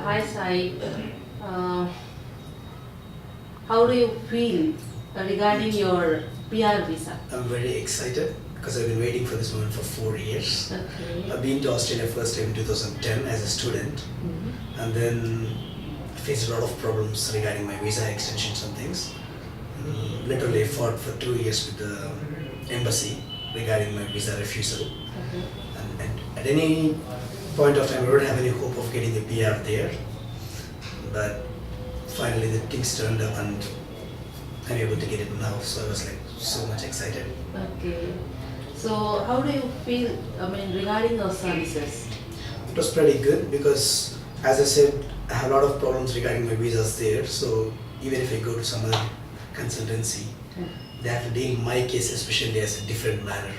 Hi Sai, uh, how do you feel regarding your PR visa? I'm very excited because I've been waiting for this moment for 4 years. Okay. I've been to Australia first time in 2010 as a student, and then I faced a lot of problems regarding my visa extensions and things. Literally I fought for 2 years with the embassy regarding my visa refusal. Okay. And at any point of time, I don't have any hope of getting a PR there. But finally, the things turned up, and I'm able to get it now. So I was like so much excited. Okay. So how do you feel, regarding those services? It was pretty good because, as I said, I have a lot of problems regarding my visas there. So even if I go to some other consultancy, they have to deal my case especially as a different manner.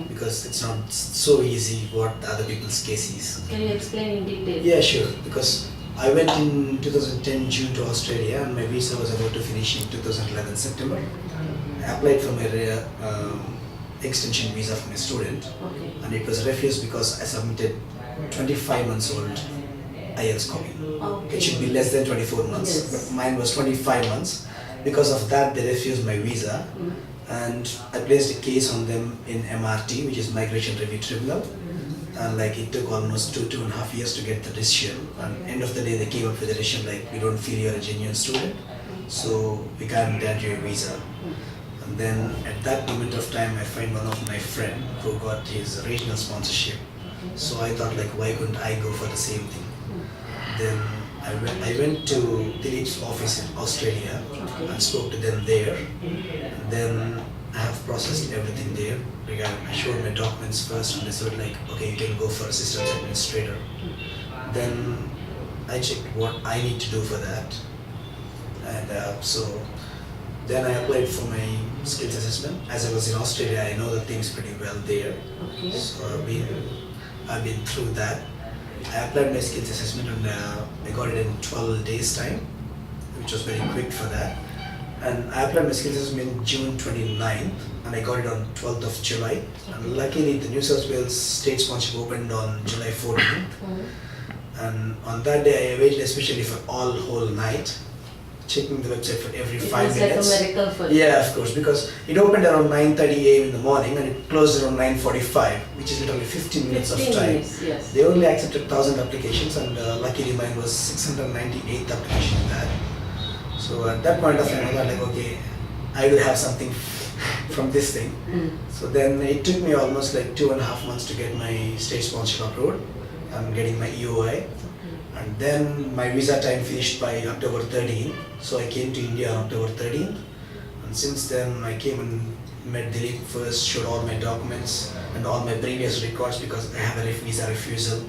Because it's not so easy what the other people's case is. Can you explain in detail? Yeah, sure. Because I went in 2010 June to Australia, and my visa was about to finish in 2011 September. I applied for my extension visa for my student, Okay. and it was refused because I submitted 25 months old IELTS copy. Okay. It should be less than 24 months, Yes. but mine was 25 months. Because of that, they refused my visa, and I placed a case on them in MRT, which is Migration Review Tribunal. And like it took almost 2.5 years to get the decision. And end of the day, they came up with a decision like, we don't feel you're a genuine student, so we can't grant you a visa. And then at that moment of time, I find one of my friend who got his regional sponsorship. So I thought like, why couldn't I go for the same thing? Then I went to Dilip's office in Australia and spoke to them there. And then I have processed everything there. I showed my documents first, and they said like, okay, you can go for assistant administrator. Then I checked what I need to do for that, and so then I applied for my skills assessment. As I was in Australia, I know the things pretty well there. Okay. So I've been through that. I applied my skills assessment, and I got it in 12 days time, which was very quick for that. And I applied my skills assessment June 29th, and I got it on 12th of July. And luckily, the New South Wales state sponsorship opened on July 14th. And on that day, I waited especially for all whole night, checking the website for every 5 minutes. It was like a miracle for you. Yeah, of course, because it opened around 9:30 a.m. in the morning and it closed around 9:45, which is literally 15 minutes of 15 time. minutes, yes. They only accepted 1,000 applications, and luckily mine was 698th application in that. So at that point of time, I thought like, okay, I will have something from this thing. So then it took me almost like 2.5 months to get my state sponsorship approved and getting my EOI. And then my visa time finished by October 13th. So I came to India on October 13th. And since then I came and met Dilip first, showed all my documents and all my previous records because I have a visa refusal.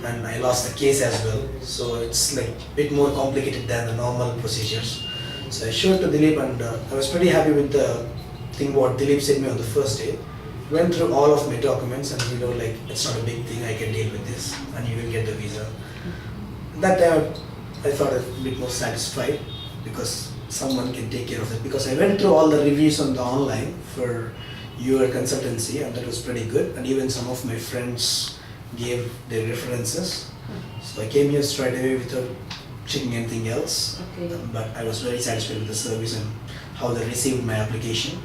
And I lost the case as well. So it's like a bit more complicated than the normal procedures. So I showed to Dilip, and I was pretty happy with the thing what Dilip said me on the first day. Went through all of my documents, and like, it's not a big thing, I can deal with this and you will get the visa. That time I thought a bit more satisfied because someone can take care of it, because I went through all the reviews on the online for your consultancy, and that was pretty good, and even some of my friends gave their references. So I came here straight away without checking anything else. Okay. But I was very satisfied with the service and how they received my application.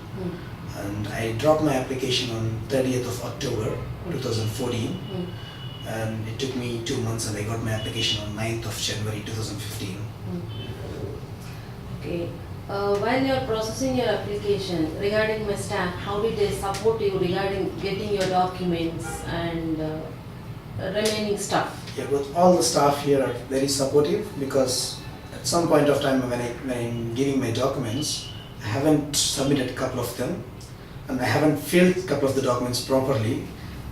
And I dropped my application on 30th of October 2014. And it took me 2 months, and I got my application on 9th of January 2015. Okay. While you are processing your application, regarding my staff, how did they support you regarding getting your documents and remaining stuff? Yeah, but all the staff here are very supportive, because at some point of time when I'm giving my documents, I haven't submitted a couple of them, and I haven't filled a couple of the documents properly,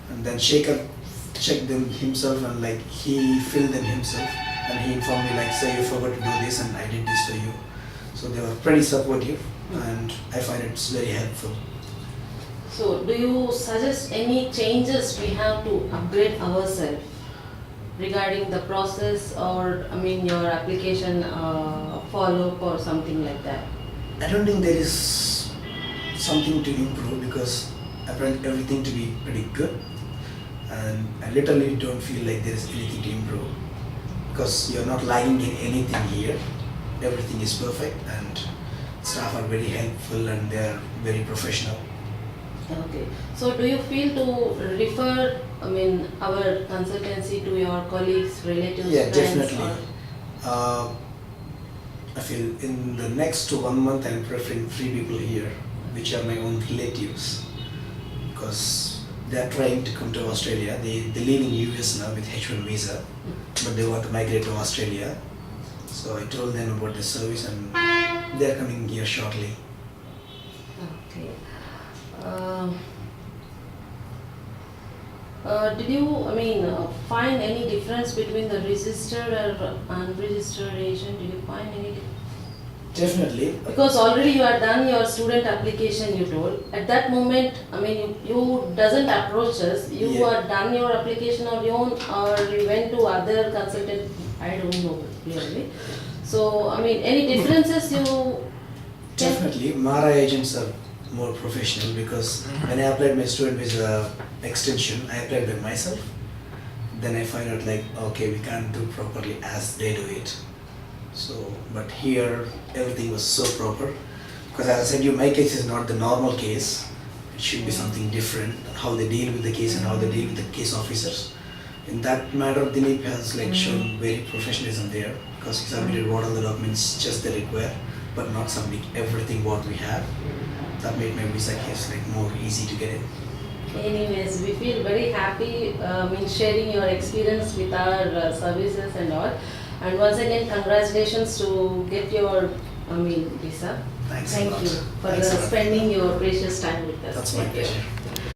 and then Shekhar checked them himself, and like he filled them himself, and he informed me like, say you forgot to do this and I did this for you. So they were pretty supportive, and I find it's very helpful. So do you suggest any changes we have to upgrade ourselves regarding the process, or your application follow-up or something like that? I don't think there is something to improve, because I find everything to be pretty good, and I literally don't feel like there is anything to improve. because you're not lagging in anything here. Everything is perfect and staff are very helpful and they're very professional. Okay. So do you feel to refer, our consultancy to your colleagues, relatives, Yeah, friends? definitely. I feel in the next 1 month I'm preferring 3 people here, which are my own relatives, because they're trying to come to Australia. They live in US now with H1 visa, but they want to migrate to Australia. So I told them about the service and they're coming here shortly. Okay. Did you, find any difference between the registered or unregistered agent? Did you find any difference? Definitely. Because already you had done your student application, you told. At that moment, you doesn't approach us. You Yeah. had done your application on your own, or you went to other consultant. I don't know really. So, any differences you can? Definitely, Mara agents are more professional because when I applied my student visa extension, I applied by myself. Then I find out like, okay, we can't do properly as they do it. So, but here everything was so proper. Because as I said, my case is not the normal case. It should be something different. How they deal with the case and how they deal with the case officers. In that matter, Dilip has like shown very professionalism there because he submitted what all the documents just they require, but not submit everything what we have. That made my visa case like more easy to get in. Anyways, we feel very happy in sharing your experience with our services and all. And once again, congratulations to get your visa. Thanks a Thank lot. you for Thanks a lot. spending your precious time with us. That's my Thank you. pleasure.